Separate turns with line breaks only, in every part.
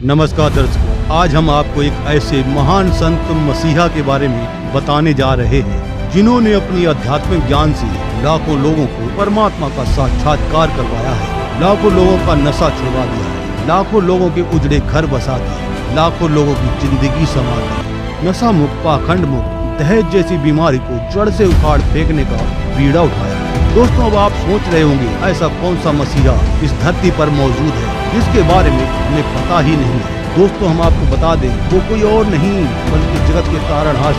नमस्कार दर्शकों, आज हम आपको एक ऐसे महान संत मसीहा के बारे में बताने जा रहे हैं जिन्होंने अपनी आध्यात्मिक ज्ञान से लाखों लोगों को परमात्मा का साक्षात्कार करवाया है, लाखों लोगों का नशा छुड़वा दिया है, लाखों लोगों के उजड़े घर बसा दिए, लाखों लोगों की जिंदगी संवार दी, नशा मुक्त, पाखंड मुक्त, दहेज जैसी बीमारी को जड़ से उखाड़ फेंकने का बीड़ा उठाया। दोस्तों, अब आप सोच रहे होंगे ऐसा कौन सा मसीहा इस धरती पर मौजूद है जिसके बारे में हमें पता ही नहीं है। दोस्तों, हम आपको बता दें वो कोई और नहीं बल्कि जगत के तारणहार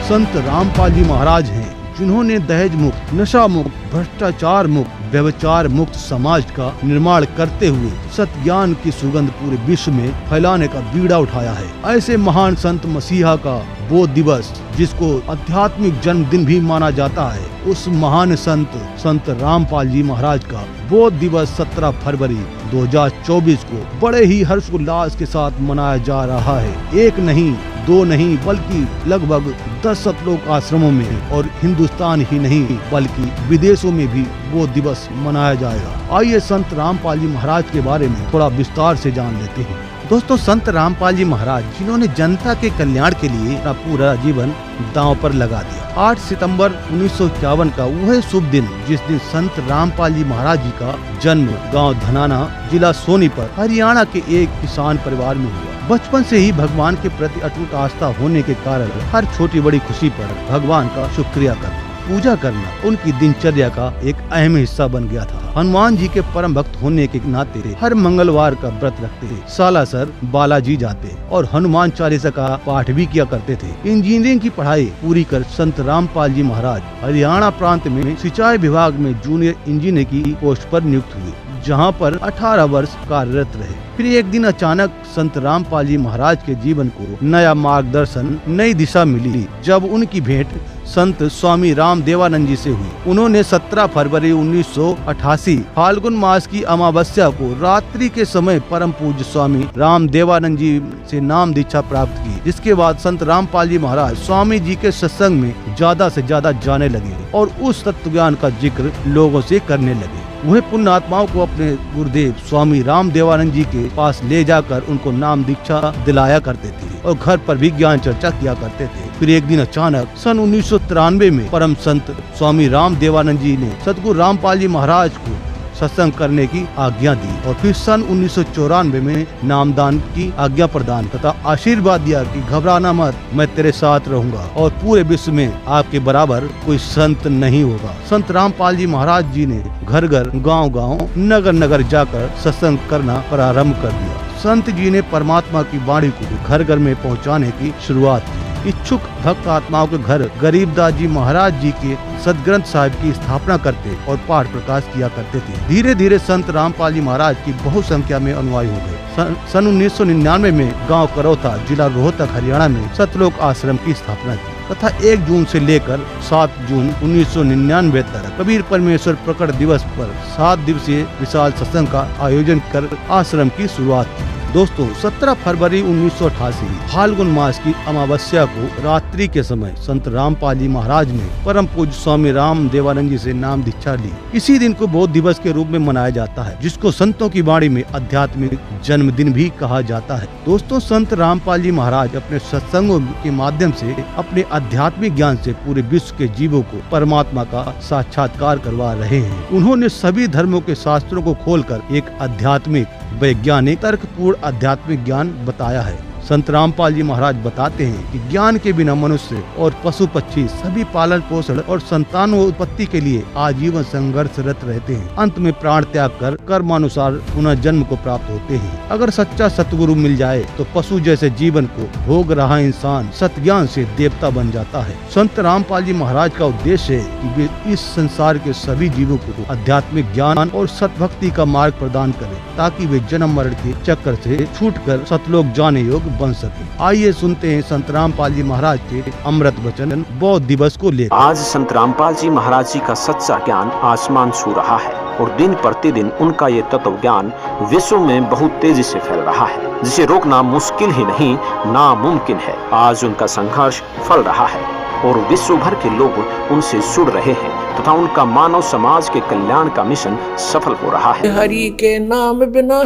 संत रामपाल जी महाराज हैं, जिन्होंने दहेज मुक्त, नशा मुक्त, भ्रष्टाचार मुक्त, व्यभिचार मुक्त समाज का निर्माण करते हुए सत्य ज्ञान की सुगंध पूरे विश्व में फैलाने का बीड़ा उठाया है। ऐसे महान संत मसीहा का वो दिवस जिसको आध्यात्मिक जन्मदिन भी माना जाता है, उस महान संत रामपाल जी महाराज का वो दिवस 17 फरवरी 2024 को बड़े ही हर्षोल्लास के साथ मनाया जा रहा है। एक नहीं, दो नहीं, बल्कि लगभग 10 सतलोक आश्रमों में और हिंदुस्तान ही नहीं बल्कि विदेशों में भी वो दिवस मनाया जाएगा। आइए संत रामपाल जी महाराज के बारे में थोड़ा विस्तार से जान लेते हैं। दोस्तों, संत रामपाल जी महाराज जिन्होंने जनता के कल्याण के लिए अपना पूरा जीवन दांव पर लगा दिया। 8 सितंबर 1951 का वह शुभ दिन जिस दिन संत रामपाल जी महाराज जी का जन्म गांव धनाना, जिला सोनीपत, हरियाणा के एक किसान परिवार में हुआ। बचपन से ही भगवान के प्रति अटूट आस्था होने के कारण हर छोटी बड़ी खुशी पर भगवान का शुक्रिया करना, पूजा करना उनकी दिनचर्या का एक अहम हिस्सा बन गया था। हनुमान जी के परम भक्त होने के नाते हर मंगलवार का व्रत रखते थे, सालासर बालाजी जाते और हनुमान चालीसा का पाठ भी किया करते थे। इंजीनियरिंग की पढ़ाई पूरी कर संत रामपाल जी महाराज हरियाणा प्रांत में सिंचाई विभाग में जूनियर इंजीनियर की पोस्ट पर नियुक्त हुए, जहां पर 18 वर्ष कार्यरत रहे। फिर एक दिन अचानक संत रामपाल जी महाराज के जीवन को नया मार्गदर्शन, नई दिशा मिली जब उनकी भेंट संत स्वामी राम देवानंद जी से हुई। उन्होंने 17 फरवरी 1988 फाल्गुन मास की अमावस्या को रात्रि के समय परम पूज्य स्वामी राम देवानंद जी से नाम दीक्षा प्राप्त की, जिसके बाद संत रामपाल जी महाराज स्वामी जी के सत्संग में ज्यादा से ज्यादा जाने लगे और उस तत्व ज्ञान का जिक्र लोगों से करने लगे। वह पुण्य आत्माओं को अपने गुरुदेव स्वामी राम देवानंद जी के पास ले जाकर उनको नाम दीक्षा दिलाया करते थे और घर पर भी ज्ञान चर्चा किया करते थे। फिर एक दिन अचानक सन 1993 में परम संत स्वामी राम देवानंद जी ने सतगुरु रामपाल जी महाराज को सत्संग करने की आज्ञा दी और फिर सन 1994 में नामदान की आज्ञा प्रदान तथा आशीर्वाद दिया कि घबराना मत, मैं तेरे साथ रहूंगा और पूरे विश्व में आपके बराबर कोई संत नहीं होगा। संत रामपाल जी महाराज जी ने घर घर, गांव गांव, नगर नगर जाकर सत्संग करना प्रारंभ कर दिया। संत जी ने परमात्मा की वाणी को घर घर में पहुँचाने की शुरुआत की। इच्छुक भक्त आत्माओं के घर गरीबदास जी महाराज जी के सदग्रंथ साहिब की स्थापना करते और पाठ प्रकाश किया करते थे। धीरे धीरे संत रामपाल जी महाराज की बहु संख्या में अनुयायी हो गए। सन 1999 में गांव करौता, जिला रोहतक, हरियाणा में सतलोक आश्रम की स्थापना की तथा 1 जून से लेकर 7 जून 1999 तक कबीर परमेश्वर प्रकट दिवस पर 7 दिवसीय विशाल सत्संग का आयोजन कर आश्रम की शुरुआत की। दोस्तों, 17 फरवरी 1988 फाल्गुन मास की अमावस्या को रात्रि के समय संत रामपाल जी महाराज ने परम पूज्य स्वामी राम देवानंद जी से नाम दीक्षा ली। इसी दिन को बौद्ध दिवस के रूप में मनाया जाता है, जिसको संतों की वाणी में आध्यात्मिक जन्मदिन भी कहा जाता है। दोस्तों, संत रामपाल जी महाराज अपने सत्संगों के माध्यम से अपने आध्यात्मिक ज्ञान से पूरे विश्व के जीवों को परमात्मा का साक्षात्कार करवा रहे हैं। उन्होंने सभी धर्मों के शास्त्रों को खोलकर एक आध्यात्मिक, वैज्ञानिक, तर्कपूर्ण आध्यात्मिक ज्ञान बताया है। संत रामपाल जी महाराज बताते हैं कि ज्ञान के बिना मनुष्य और पशु पक्षी सभी पालन पोषण और संतानोत्पत्ति के लिए आजीवन संघर्षरत रहते हैं। अंत में प्राण त्याग कर कर्मानुसार पुनः जन्म को प्राप्त होते हैं। अगर सच्चा सतगुरु मिल जाए तो पशु जैसे जीवन को भोग रहा इंसान सत्य ज्ञान से देवता बन जाता है। संत रामपाल जी महाराज का उद्देश्य है कि वे इस संसार के सभी जीवों को आध्यात्मिक ज्ञान और सतभक्ति का मार्ग प्रदान करें, ताकि वे जन्म मरण के चक्कर से छूटकर सतलोक जाने योग्य बन सके। आइए सुनते हैं संत रामपाल जी महाराज के अमृत वचन बौद्ध दिवस को लेकर।
आज संत रामपाल जी महाराज जी का सच्चा ज्ञान आसमान छू रहा है और दिन प्रतिदिन उनका ये तत्व ज्ञान विश्व में बहुत तेजी से फैल रहा है, जिसे रोकना मुश्किल ही नहीं नामुमकिन है। आज उनका संघर्ष फल रहा है और विश्व भर के लोग उनसे जुड़ रहे हैं तथा उनका मानव समाज के कल्याण का मिशन सफल हो रहा है।
हरि के नाम बिना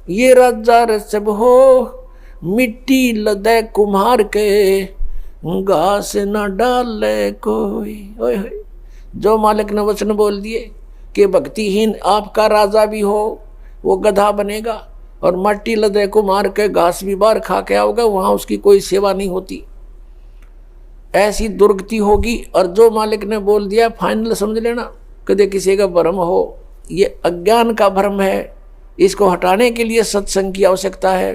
ये राजा रसब हो मिट्टी लदे कुम्हार के, घास न डाले कोई। ओए होए, जो मालिक ने वचन बोल दिए कि भक्तिहीन आपका राजा भी हो वो गधा बनेगा, और मट्टी लदे को मार के घास भी बार खा के आओगे, वहां उसकी कोई सेवा नहीं होती, ऐसी दुर्गति होगी। और जो मालिक ने बोल दिया फाइनल समझ लेना, कदे किसी का भ्रम हो, ये अज्ञान का भ्रम है, इसको हटाने के लिए सत्संग की आवश्यकता है,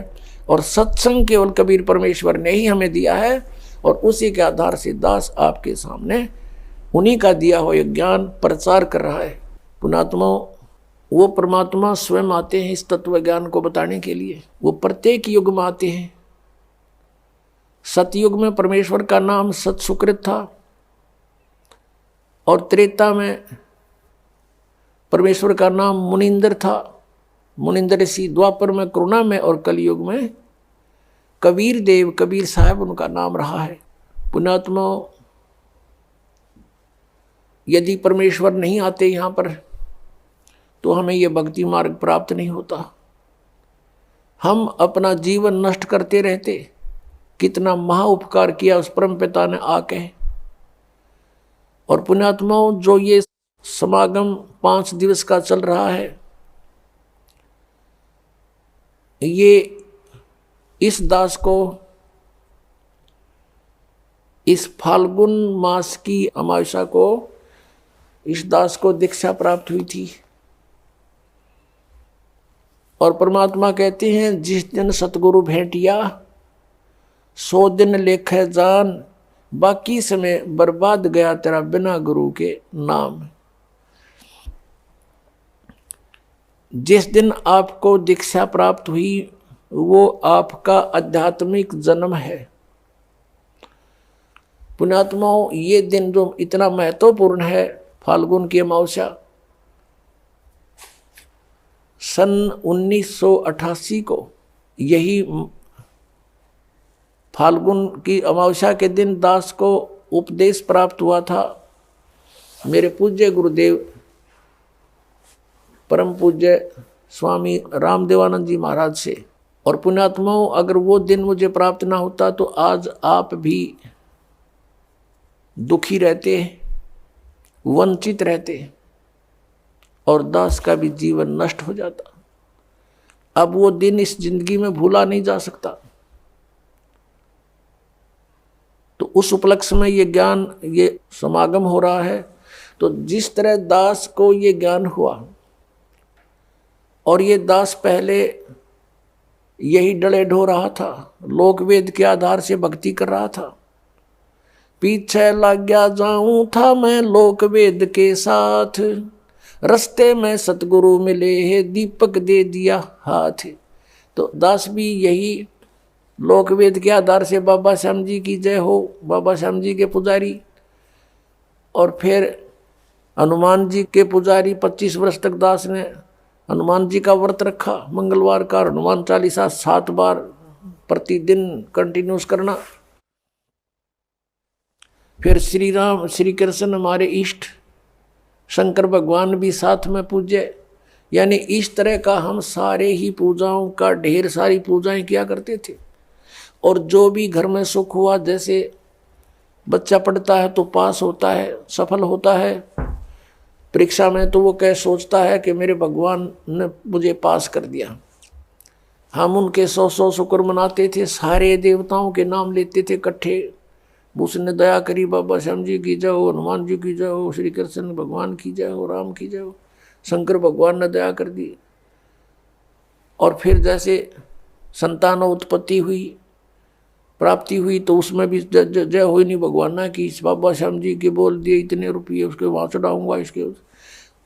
और सत्संग केवल कबीर परमेश्वर ने ही हमें दिया है, और उसी के आधार से दास आपके सामने उन्हीं का दिया हुआ ज्ञान प्रचार कर रहा है। पुणात्मा, वो परमात्मा स्वयं आते हैं इस तत्व ज्ञान को बताने के लिए, वो प्रत्येक युग में आते हैं। सतयुग में परमेश्वर का नाम सत सुकृत था, और त्रेता में परमेश्वर का नाम मुनिंदर था, मुनिंदर ऋषि। द्वापर में करुणा में, और कलयुग में कबीर देव, कबीर साहब उनका नाम रहा है। पुण्यात्मा, यदि परमेश्वर नहीं आते यहाँ पर तो हमें यह भक्ति मार्ग प्राप्त नहीं होता, हम अपना जीवन नष्ट करते रहते। कितना महा उपकार किया उस परम पिता ने आके। और पुण्यात्माओं, जो ये समागम 5 दिवस का चल रहा है, ये इस दास को इस फाल्गुन मास की अमावस्या को इस दास को दीक्षा प्राप्त हुई थी। और परमात्मा कहते हैं, जिस दिन सतगुरु भेंटिया 100 दिन लेखे जान, बाकी समय बर्बाद गया तेरा बिना गुरु के नाम। जिस दिन आपको दीक्षा प्राप्त हुई वो आपका आध्यात्मिक जन्म है। पुण्यात्माओं, ये दिन जो इतना महत्वपूर्ण है, फाल्गुन की अमावस्या, सन 1988 को यही फाल्गुन की अमावस्या के दिन दास को उपदेश प्राप्त हुआ था मेरे पूज्य गुरुदेव परम पूज्य स्वामी रामदेवानंद जी महाराज से। और पुण्यात्माओं, अगर वो दिन मुझे प्राप्त ना होता तो आज आप भी दुखी रहते, वंचित रहते, और दास का भी जीवन नष्ट हो जाता। अब वो दिन इस जिंदगी में भूला नहीं जा सकता। तो उस उपलक्ष्य में ये ज्ञान, ये समागम हो रहा है। तो जिस तरह दास को ये ज्ञान हुआ, और ये दास पहले यही डले ढो रहा था, लोक वेद के आधार से भक्ति कर रहा था, पीछे लग गया जाऊं था मैं लोक वेद के साथ, रस्ते में सतगुरु मिले है दीपक दे दिया हाथ। तो दास भी यही लोक वेद के आधार से बाबा श्याम जी की जय हो, बाबा श्याम जी के पुजारी, और फिर हनुमान जी के पुजारी। 25 वर्ष तक दास ने हनुमान जी का व्रत रखा, मंगलवार का हनुमान चालीसा 7 बार प्रतिदिन कंटिन्यूस करना। फिर श्री राम श्री कृष्ण हमारे इष्ट, शंकर भगवान भी साथ में पूज्य। यानी इस तरह का हम सारे ही पूजाओं का ढेर सारी पूजाएं किया करते थे। और जो भी घर में सुख हुआ, जैसे बच्चा पढ़ता है तो पास होता है, सफल होता है परीक्षा में, तो वो कह सोचता है कि मेरे भगवान ने मुझे पास कर दिया। हम उनके 100 शुक्र मनाते थे, सारे देवताओं के नाम लेते थे इकट्ठे, उसने दया करी, बाबा श्याम जी की जय हो, हनुमान जी की जय हो, श्री कृष्ण भगवान की जय हो, राम की जय हो, शंकर भगवान ने दया कर दी। और फिर जैसे संतान उत्पत्ति हुई, प्राप्ति हुई, तो उसमें भी जय हुई नहीं भगवान की, बाबा श्याम जी के बोल दिए इतने रुपये उसके वहाँ चढ़ाऊंगा इसके।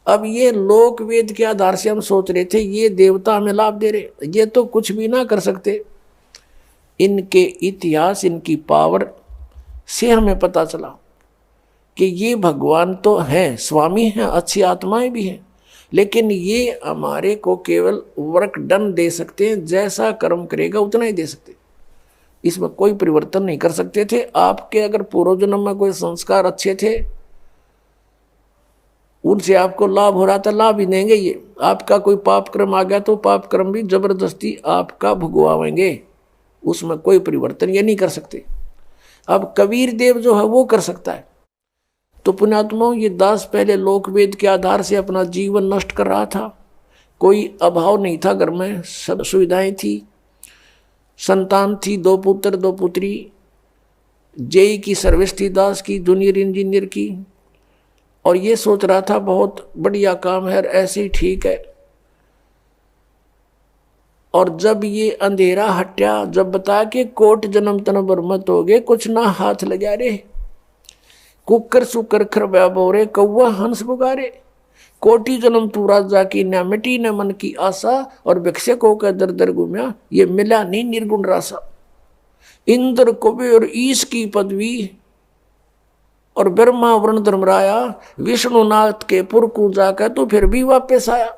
अब ये लोक वेद के आधार से हम सोच रहे थे ये देवता हमें लाभ दे रहे, ये तो कुछ भी ना कर सकते। इनके इतिहास, इनकी पावर से हमें पता चला कि ये भगवान तो हैं, स्वामी हैं, अच्छी आत्माएं भी हैं, लेकिन ये हमारे को केवल वर्क डन दे सकते हैं, जैसा कर्म करेगा उतना ही दे सकते, इसमें कोई परिवर्तन नहीं कर सकते थे। आपके अगर पूर्व जन्म में कोई संस्कार अच्छे थे उनसे आपको लाभ हो रहा था, लाभ ही देंगे ये। आपका कोई पाप कर्म आ गया तो पाप कर्म भी जबरदस्ती आपका भुगवाएंगे, उसमें कोई परिवर्तन ये नहीं कर सकते। अब कबीर देव जो है वो कर सकता है। तो पुण्यात्माओं, ये दास पहले लोक वेद के आधार से अपना जीवन नष्ट कर रहा था। कोई अभाव नहीं था घर में, सब सुविधाएं थी, संतान थी, 2 पुत्र 2 पुत्री, जेई की सर्विस थी दास की, जूनियर इंजीनियर की, और ये सोच रहा था बहुत बढ़िया काम है, ऐसे ही ठीक है। और जब ये अंधेरा हटा, जब बताया कि कोट जन्म तन बरमत हो गए, कुछ ना हाथ लगा रे, कुकर सुकर खरब्या बोरे, कौवा हंस पुकारे, कोटि जन्म तू राजा की, न मिटी न मन की आशा, और भिक्षको का दर दर घूमया, ये मिला नहीं निर्गुण रासा। इंद्र कुबेर ईश की पदवी, और ब्रह्मा वरुण धर्मराया, विष्णुनाथ के पुर को जाकर तो फिर भी वापस आया।